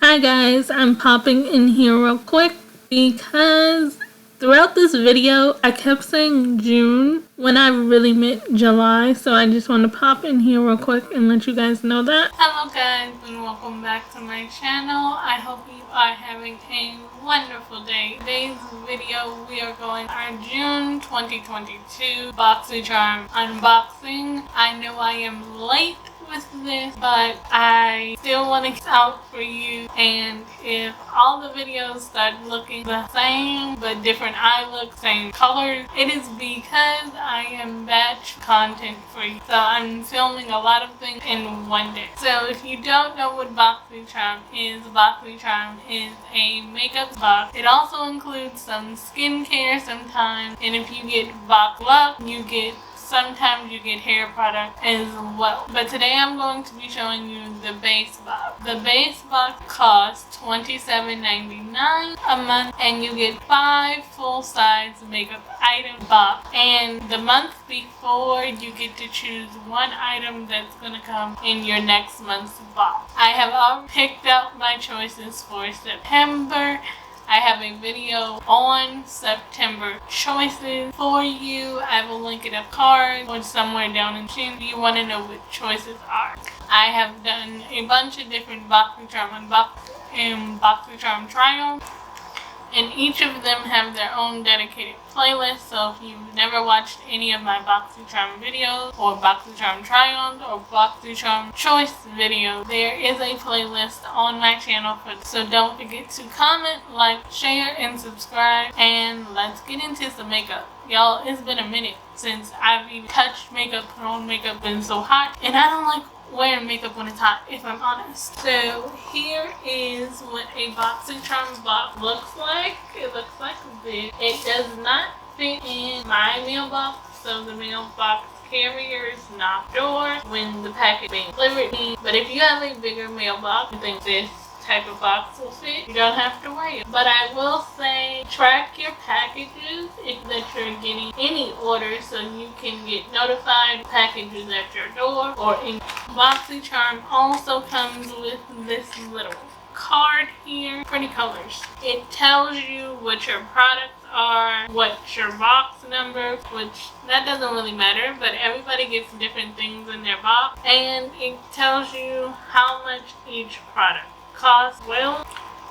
Hi guys, I'm popping in here real quick because throughout this video I kept saying June when I really meant July, so I just want to pop in here real quick and let you guys know that. Hello guys and welcome back to my channel. I hope you are having a wonderful day. Today's video we are going our June 2022 Boxycharm unboxing. I know I am late with this, but I still want to get out for you, and if all the videos start looking the same but different eye looks, same colors, it is because I am batch content for you. So I'm filming a lot of things in one day. So if you don't know what Boxycharm is a makeup box. It also includes some skincare sometimes, and if you get box luck, sometimes you get hair product as well. But today I'm going to be showing you the base box. The base box costs $27.99 a month, and you get 5 full-size makeup item box. And the month before, you get to choose one item that's gonna come in your next month's box. I have already picked out my choices for September. I have a video on September choices for you. I will link it up card or somewhere down in the description if you want to know what choices are. I have done a bunch of different Boxycharm unboxing and Boxycharm try-ons, and each of them have their own dedicated playlist. So if you've never watched any of my Boxycharm videos or Boxycharm try-ons or Boxycharm choice videos, there is a playlist on my channel for this. So don't forget to comment, like, share, and subscribe, and let's get into some makeup. Y'all, it's been a minute since I've even touched makeup, put on makeup. It's been so hot, and I don't like wearing makeup when it's hot, if I'm honest. So here is what a Boxycharm box looks like. It looks like this. It does not fit in my mailbox, so the mailbox carrier is knocked door when the package being delivered. But if you have a bigger mailbox, you think this type of box will fit, you don't have to worry. But I will say, track your packages if that you're getting any orders, so you can get notified packages at your door or in. Boxycharm also comes with this little card here. Pretty colors. It tells you what your products are, what's your box number, which that doesn't really matter, but everybody gets different things in their box, and it tells you how much each product costs. Well,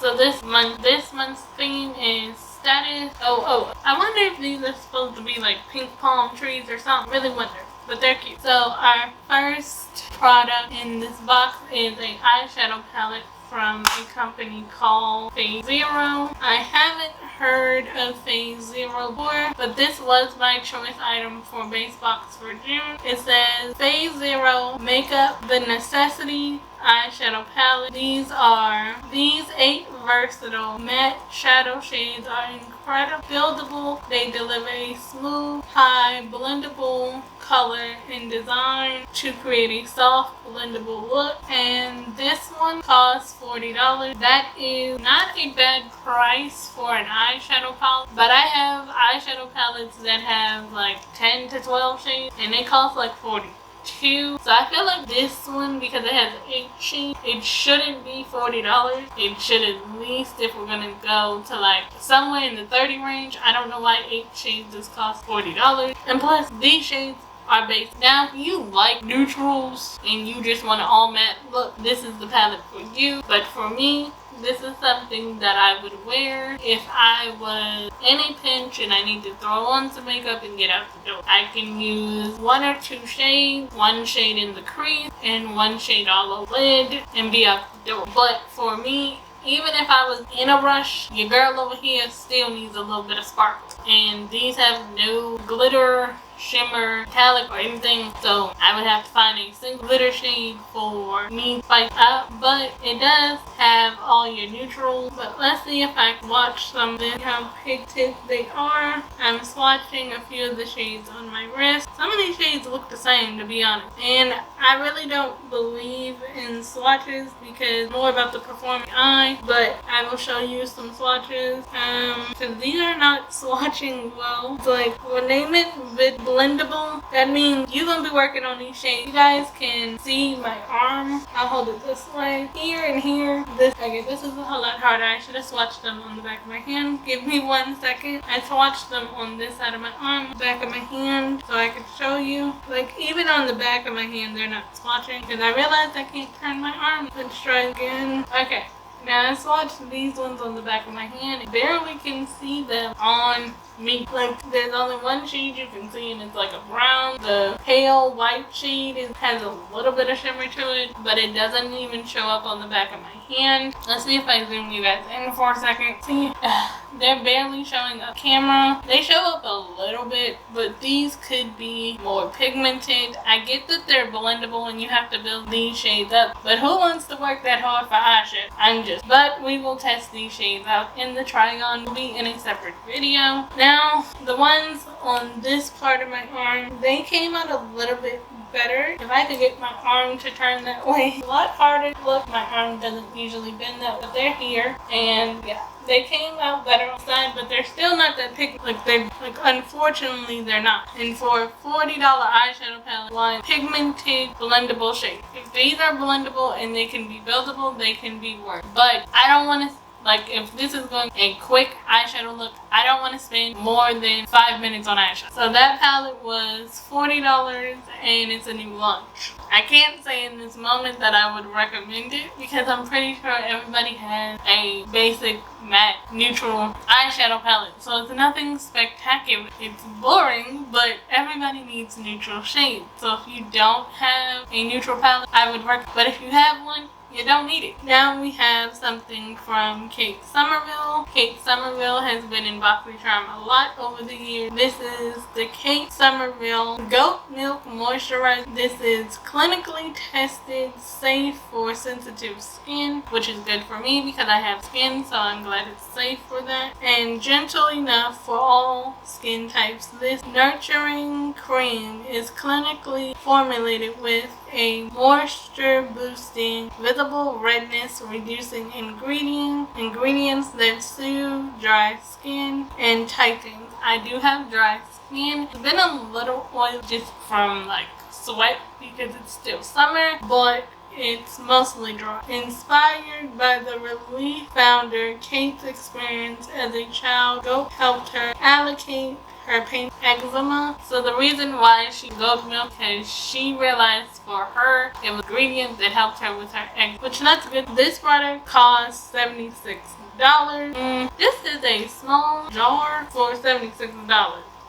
so this month's theme is status. I wonder if these are supposed to be like pink palm trees or something. Really wonder, but they're cute. So our first product in this box is a eyeshadow palette from a company called Phase Zero. I haven't heard of Phase Zero before, but this was my choice item for base box for June. It says Phase Zero Makeup the Necessities Eyeshadow Palette. These 8 versatile matte shadow shades are incredible, buildable. They deliver a smooth, high, blendable color and design to create a soft, blendable look. And this one costs $40. That is not a bad price for an eyeshadow palette, but I have eyeshadow palettes that have like 10 to 12 shades, and they cost like $40. So I feel like this one, because it has 8 shades, it shouldn't be $40. It should at least, if we're gonna go to like somewhere in the 30 range. I don't know why 8 shades just cost $40. And plus, these shades are base. Now, if you like neutrals and you just want an all matte look, this is the palette for you. But for me, this is something that I would wear if I was in a pinch and I need to throw on some makeup and get out the door. I can use 1 or 2 shades, 1 shade in the crease and 1 shade all over the lid, and be out the door. But for me, even if I was in a rush, your girl over here still needs a little bit of sparkle. And these have no glitter, shimmer, metallic, or anything, so I would have to find a single glitter shade for me to spice up. But it does have all your neutrals. But let's see if I can swatch some of them, how pigmented they are. I'm swatching a few of the shades on my wrist. Some of these shades look the same, to be honest, and I really don't believe in swatches because it's more about the performing eye. But I will show you some swatches. So these are not swatching well. It's like when they meant blendable. That means you're gonna be working on these shades. You guys can see my arm. I'll hold it this way. Here and here. This is a whole lot harder. I should have swatched them on the back of my hand. Give me 1 second. I swatched them on this side of my arm, back of my hand, so I could show you. Like, even on the back of my hand, they're not swatching because I realized I can't turn my arm. Let's try again. Okay. Now I swatched these ones on the back of my hand. I barely can see them on me. Like, there's only one shade you can see and it's like a brown. The pale white shade has a little bit of shimmer to it, but it doesn't even show up on the back of my hand. Let's see if I zoom you guys in for a second. See, they're barely showing up camera. They show up a little bit, but these could be more pigmented. I get that they're blendable and you have to build these shades up, but who wants to work that hard for eyeshadow? But we will test these shades out in the try-on. Will be in a separate video. Now, the ones on this part of my arm, they came out a little bit better. If I could get my arm to turn that way, a lot harder to look. My arm doesn't usually bend that, but they're here, and yeah, they came out better on the side, but they're still not that pigmented. Unfortunately, they're not. And for a $40 eyeshadow palette line, pigmented, blendable shades. If these are blendable and they can be buildable, they can be worked. But I don't want to, if this is going a quick eyeshadow look, I don't want to spend more than 5 minutes on eyeshadow. So that palette was $40 and it's a new launch. I can't say in this moment that I would recommend it because I'm pretty sure everybody has a basic matte neutral eyeshadow palette. So it's nothing spectacular. It's boring, but everybody needs neutral shades. So if you don't have a neutral palette, I would recommend. But if you have one, you don't need it. Now we have something from Kate Somerville. Kate Somerville has been in Boxycharm a lot over the years. This is the Kate Somerville Goat Milk Moisturizer. This is clinically tested, safe for sensitive skin, which is good for me because I have skin, so I'm glad it's safe for that. And gentle enough for all skin types. This nurturing cream is clinically formulated with a moisture boosting, visible redness reducing ingredients that soothe dry skin and tighten. I do have dry skin. It's been a little oily just from sweat because it's still summer, but it's mostly dry. Inspired by the Relief founder, Kate's experience as a child goat helped her allocate her pain eczema. So the reason why she goat milk is she realized for her it was ingredients that helped her with her eczema, which that's good. This product costs $76. This is a small jar for $76.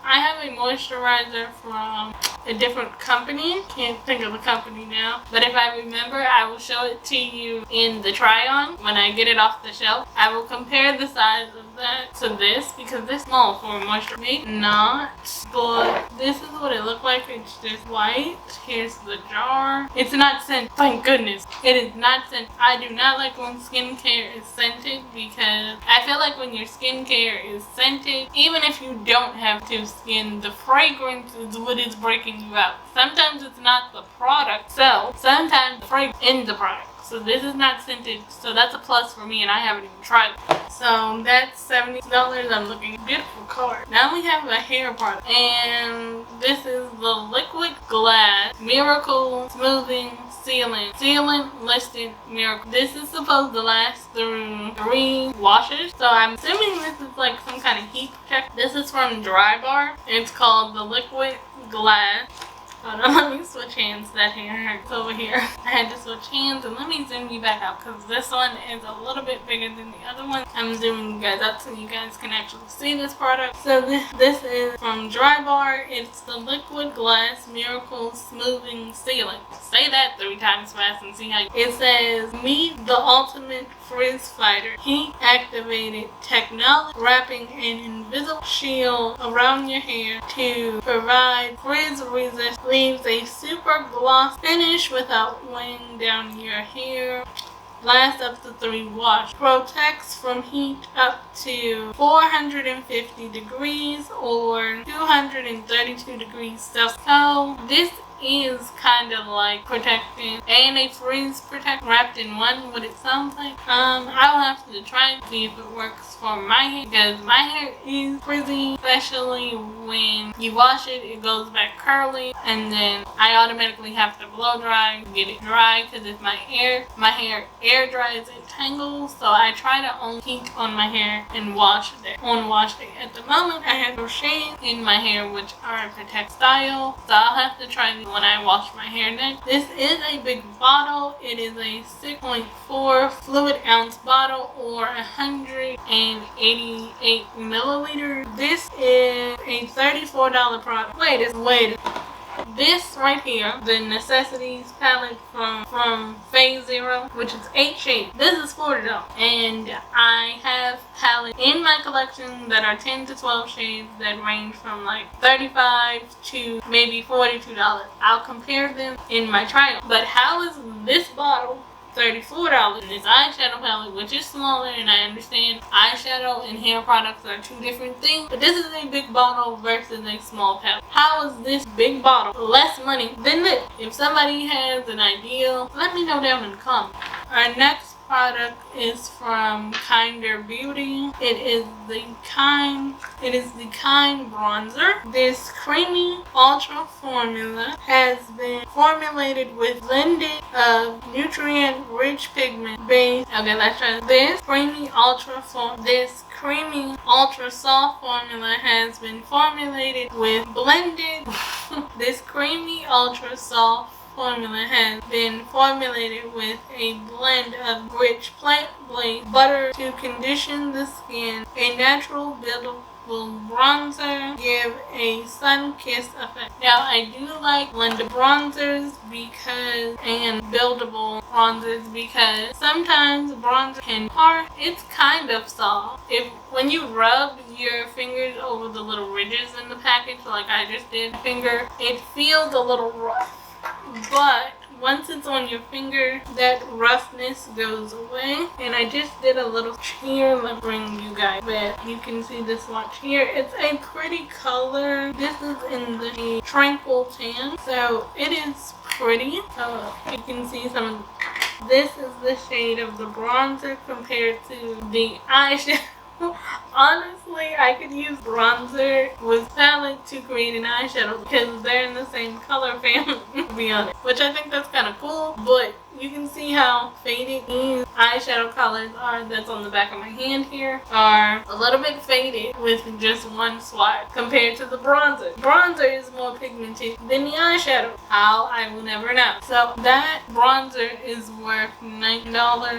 I have a moisturizer from a different company. Can't think of the company now. But if I remember, I will show it to you in the try-on when I get it off the shelf. I will compare the size of that to this because this is small for a moisturizer. Maybe not, but this is what it looked like. It's just white. Here's the jar. It's not scented. Thank goodness. It is not scented. I do not like when skincare is scented because I feel like when your skincare is scented, even if you don't have to skin, the fragrance is what is breaking you out. Sometimes it's not the product itself, sometimes the fragrance in the product. So this is not scented, so that's a plus for me, and I haven't even tried it. So that's $70. I'm looking at a beautiful card. Now we have a hair product, and this is the Liquid Glass Miracle Smoothing Sealant. Sealant listed Miracle. This is supposed to last through 3 washes, so I'm assuming this is like some kind of heat check. This is from Drybar. It's called the Liquid Glass. Hold on, let me switch hands. That hair hurts over here. I had to switch hands, and let me zoom you back out because this one is a little bit bigger than the other one. I'm zooming you guys up so you guys can actually see this product. So this is from Drybar. It's the Liquid Glass Miracle Smoothing Sealant. Say that 3 times fast and see how it says, meet the ultimate frizz fighter. Heat activated technology, wrapping an invisible shield around your hair to provide frizz resistance. Leaves a super gloss finish without weighing down your hair. Lasts up to 3 washes. Protects from heat up to 450 degrees or 232 degrees Celsius. So this is kind of like protecting and a freeze protect wrapped in one, what it sounds like. I'll have to try and see if it works for my hair, because my hair is frizzy, especially when you wash it, it goes back curly, and then I automatically have to blow dry, get it dry, because if my hair air dries, it tangles. So I try to only heat on my hair and wash it on wash day. At the moment, I have no shades in my hair, which are Protect Style, so I'll have to try these when I wash my hair next. This is a big bottle. It is a 6.4 fluid ounce bottle, or 188 milliliters. This is a $34 product. Wait. This right here, the Necessities Palette from Phase Zero, which is 8 shades. This is $40. And I have palettes in my collection that are 10 to 12 shades that range from like $35 to maybe $42. I'll compare them in my trial. But how is this bottle $34 in this eyeshadow palette, which is smaller, and I understand eyeshadow and hair products are two different things, but this is a big bottle versus a small palette. How is this big bottle less money than this? If somebody has an idea, let me know down in the comments. Our next product is from knd'r Beauty. It is the Kind bronzer. This creamy ultra formula has been formulated with blended of nutrient-rich pigment based. Okay, let's try this. This creamy ultra soft formula has been formulated with blended. This creamy ultra soft formula has been formulated with a blend of rich plant-based butter to condition the skin. A natural buildable bronzer, give a sun-kissed effect. Now, I do like blended bronzers and buildable bronzers because sometimes bronzer can part. It's kind of soft. When you rub your fingers over the little ridges in the package, like I just did, it feels a little rough. But once it's on your finger, that roughness goes away. And I just did a little here. Let me bring you guys back. You can see this swatch here. It's a pretty color. This is in the shade Tranquil Tan, so it is pretty. You can see some. This is the shade of the bronzer compared to the eyeshadow. Honestly, I could use bronzer with palette to create an eyeshadow because they're in the same color family, to be honest. Which I think that's kind of cool, but you can see how faded these eyeshadow colors are that's on the back of my hand here are a little bit faded with just one swatch compared to the bronzer. Bronzer is more pigmented than the eyeshadow. How? I will never know. So that bronzer is worth $90.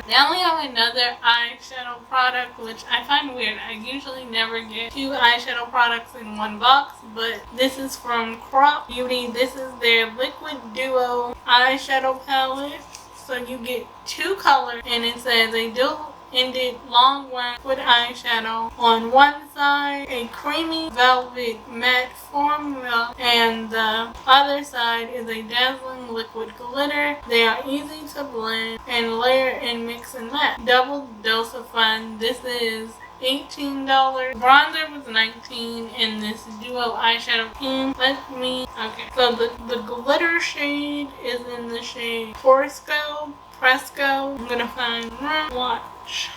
Now we have another eyeshadow product, which I find weird. I usually never get two eyeshadow products in one box, but this is from Crop Beauty. This is their Liquid Duo eyeshadow palette. So you get two colors, and it says a dual-ended long liquid eyeshadow on one side, a creamy velvet matte formula, and the other side is a dazzling liquid glitter. They are easy to blend and layer and mix and match. Double dose of fun. This is $18. Bronzer was $19 in this duo eyeshadow pink. Okay, so the glitter shade is in the shade Fresco. I'm gonna find one. Watch.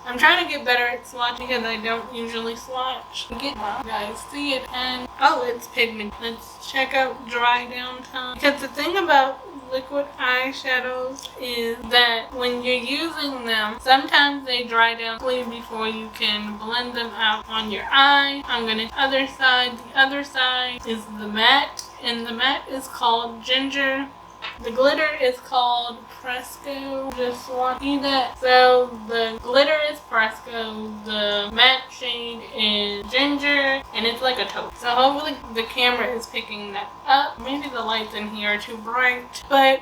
I'm trying to get better at swatching because I don't usually swatch. You guys see it, and oh, it's pigment. Let's check out dry down time. Because the thing about liquid eyeshadows is that when you're using them, sometimes they dry down quickly before you can blend them out on your eye. The other side is the matte, and the matte is called Ginger. The glitter is called Fresco. Just want to see that. So the glitter is Fresco, the matte shade is Ginger, and it's like a taupe. So hopefully the camera is picking that up. Maybe the lights in here are too bright, but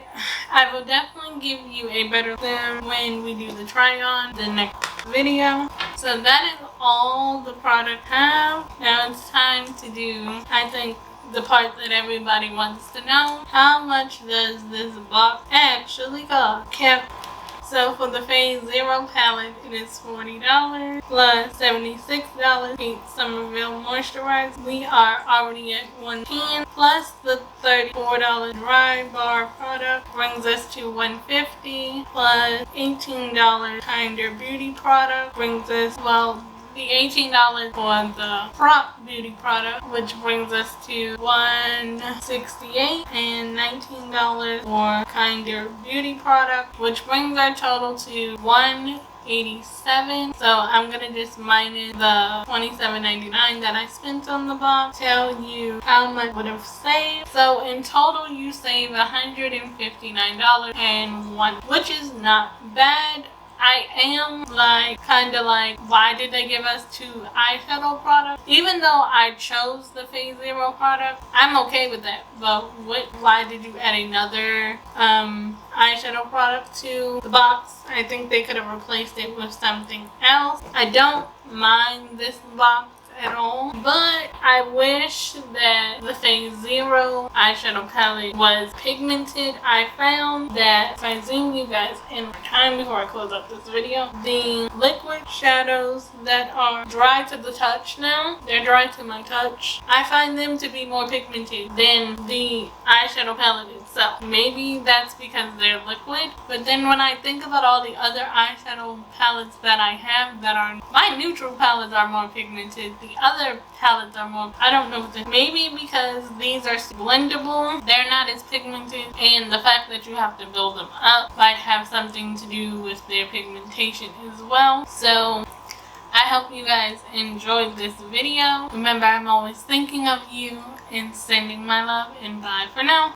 I will definitely give you a better them when we do the try on the next video. So that is all the product have. Now it's time to do, I think, the part that everybody wants to know. How much does this box actually cost? So for the Phase Zero palette, it is $40 plus $76 Pink Summerville Moisturizer. We are already at $110 plus the $34 Drybar product brings us to $150 plus $18 knd'r Beauty product brings us, well, the $18 for the Prop Beauty product, which brings us to $168, and $19 for knd'r Beauty product, which brings our total to $187. So I'm gonna just minus the $27.99 that I spent on the box, tell you how much I would have saved. So in total you save $159.01, which is not bad. I am kind of like, why did they give us 2 eyeshadow products? Even though I chose the Phase Zero product, I'm okay with that. But why did you add another eyeshadow product to the box? I think they could have replaced it with something else. I don't mind this box at all, but I wish that the Phase Zero eyeshadow palette was pigmented. I found that, if I zoom you guys in for time before I close up this video, the liquid shadows that are dry to the touch now, they're dry to my touch, I find them to be more pigmented than the eyeshadow palette itself. Maybe that's because they're liquid, but then when I think about all the other eyeshadow palettes that I have that are, my neutral palettes are more pigmented. The other palettes are more, I don't know, maybe because these are blendable, they're not as pigmented, and the fact that you have to build them up might have something to do with their pigmentation as well. So I hope you guys enjoyed this video. Remember, I'm always thinking of you and sending my love, and bye for now.